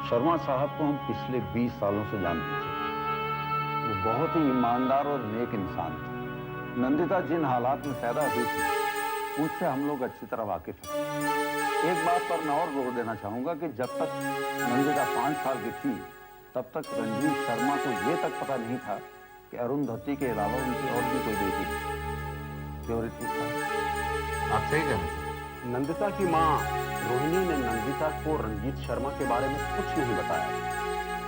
शर्मा साहब को हम पिछले 20 सालों से जानते थे। वो बहुत ही ईमानदार और नेक इंसान थे। नंदिता जिन हालात में पैदा हुई थी उससे हम लोग अच्छी तरह वाकिफ हैं। एक बात पर मैं और जोर देना चाहूंगा कि जब तक नंदिता 5 साल की थी तब तक रंजीत शर्मा को ये तक पता नहीं था कि अरुंधति के अलावा उनकी और भी कोई बेटी है। आप सही कह रहे हैं। नंदिता की माँ रोहिणी ने नंदिता को रंजीत शर्मा के बारे में कुछ नहीं बताया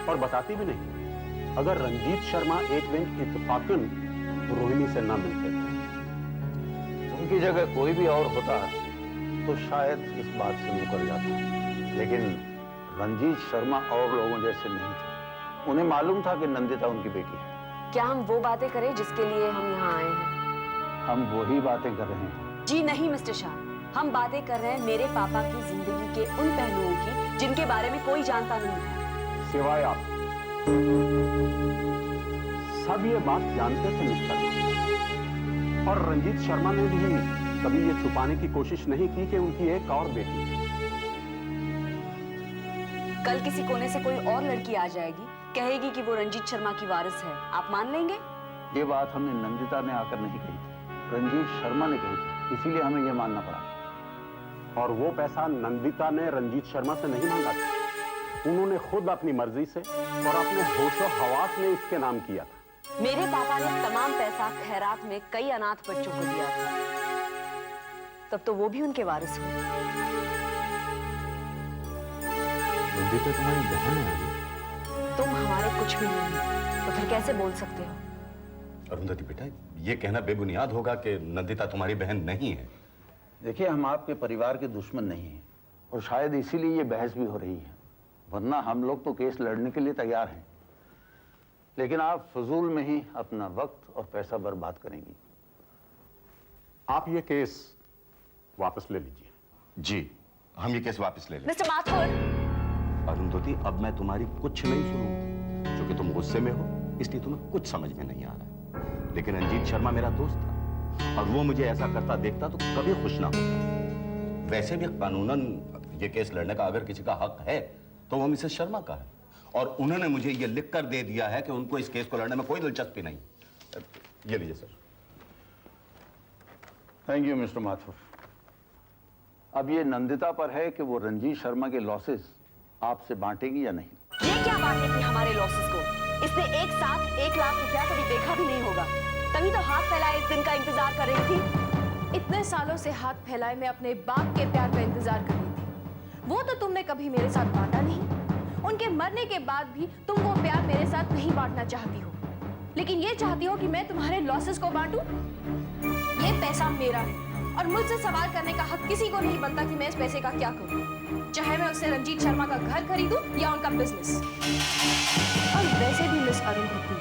और बताती भी नहीं। अगर रंजीत शर्मा एक दिन इत्तेफाकन रोहिणी से ना मिलते थे, उनकी जगह कोई भी और होता तो शायद इस बात से मुकर जाता, लेकिन रंजीत शर्मा और लोगों जैसे नहीं थे। उन्हें मालूम था कि नंदिता उनकी बेटी है। क्या हम वो बातें करें जिसके लिए हम यहाँ आए हैं? हम वही बातें कर रहे हैं। जी नहीं मिस्टर शाह, हम बातें कर रहे हैं मेरे पापा की जिंदगी के उन पहलुओं की जिनके बारे में कोई जानता नहीं था सिवाय आप। सब ये बात जानते थे मिस्टर, और रंजीत शर्मा ने भी कभी ये छुपाने की कोशिश नहीं की कि उनकी एक और बेटी है। कल किसी कोने से कोई और लड़की आ जाएगी, कहेगी कि वो रंजीत शर्मा की वारिस है, आप मान लेंगे? ये बात हमने नंदिता ने आकर नहीं कही थी, रंजीत शर्मा ने कही थी, इसीलिए हमें ये मानना पड़ा। और वो पैसा नंदिता ने रंजीत शर्मा से नहीं मांगा था, उन्होंने खुद अपनी मर्जी से और अपने होशो हवास में इसके नाम किया था। मेरे पापा ने तमाम पैसा खैरात में कई अनाथ बच्चों को दिया था, तब तो वो भी उनके वारिस हुए। नंदिता तुम्हारी बहन है। तुम हमारे कुछ भी नहीं, तो फिर कैसे बोल सकते हो? अरुंधति बेटा, ये कहना बेबुनियाद होगा कि नंदिता तुम्हारी बहन नहीं है। देखिए, हम आपके परिवार के दुश्मन नहीं हैं और शायद इसीलिए ये बहस भी हो रही है, वरना हम लोग तो केस लड़ने के लिए तैयार हैं। लेकिन आप फजूल में ही अपना वक्त और पैसा बर्बाद करेंगी। आप ये केस वापस ले लीजिए। जी, हम ये केस वापस ले लें। मिस्टर माथुर, अरुंधति, अब मैं तुम्हारी कुछ नहीं सुनूंगी, क्योंकि तुम गुस्से में हो, इसलिए तुम्हें कुछ समझ में नहीं आ रहा है। लेकिन रंजीत शर्मा मेरा दोस्त था और वो मुझे ऐसा करता देखता तो कभी खुश ना होता। वैसे भी कानूनन ये केस लड़ने का अगर किसी का हक है तो वो मिसेस शर्मा का है, और उन्होंने मुझे ये लिख कर दे दिया है कि उनको इस केस को लड़ने में कोई दिलचस्पी नहीं। ये लीजिए sir. Thank you mister Mathur. अब ये नंदिता पर है कि वो रंजीत शर्मा के लॉसेस आपसे बांटेगी या नहीं। ये क्या बांटेगी हमारे लॉसेस को? इसने एक साथ 1 लाख रुपया कभी देखा भी नहीं होगा, तभी तो हाथ फैलाए इस दिन का इंतजार कर रही थी। इतने सालों से हाथ फैलाए मैं अपने बाप के प्यार का इंतजार कर रही थी। वो तो तुमने कभी मेरे साथ बांटा नहीं। उनके मरने के बाद भी तुम वो प्यार मेरे साथ नहीं बांटना चाहती हो, लेकिन ये चाहती हो कि मैं तुम्हारे लॉसेस को बांटूं। ये पैसा मेरा है और मुझसे सवाल करने का हक किसी को नहीं बनता कि मैं इस पैसे का क्या करूं, चाहे मैं उससे रंजीत शर्मा का घर खरीदूं या उनका बिजनेस। और वैसे भी मिस अरुंधति,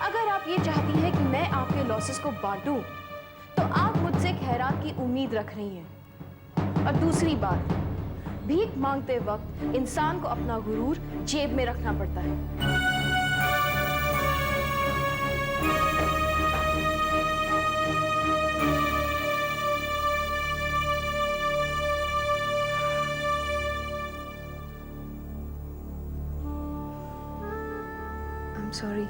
अगर आप ये चाहती हैं कि मैं आपके लॉसेस को बांटूं, तो आप मुझसे खैरात की उम्मीद रख रही हैं। और दूसरी बात, भीख मांगते वक्त इंसान को अपना गुरूर जेब में रखना पड़ता है। I'm sorry.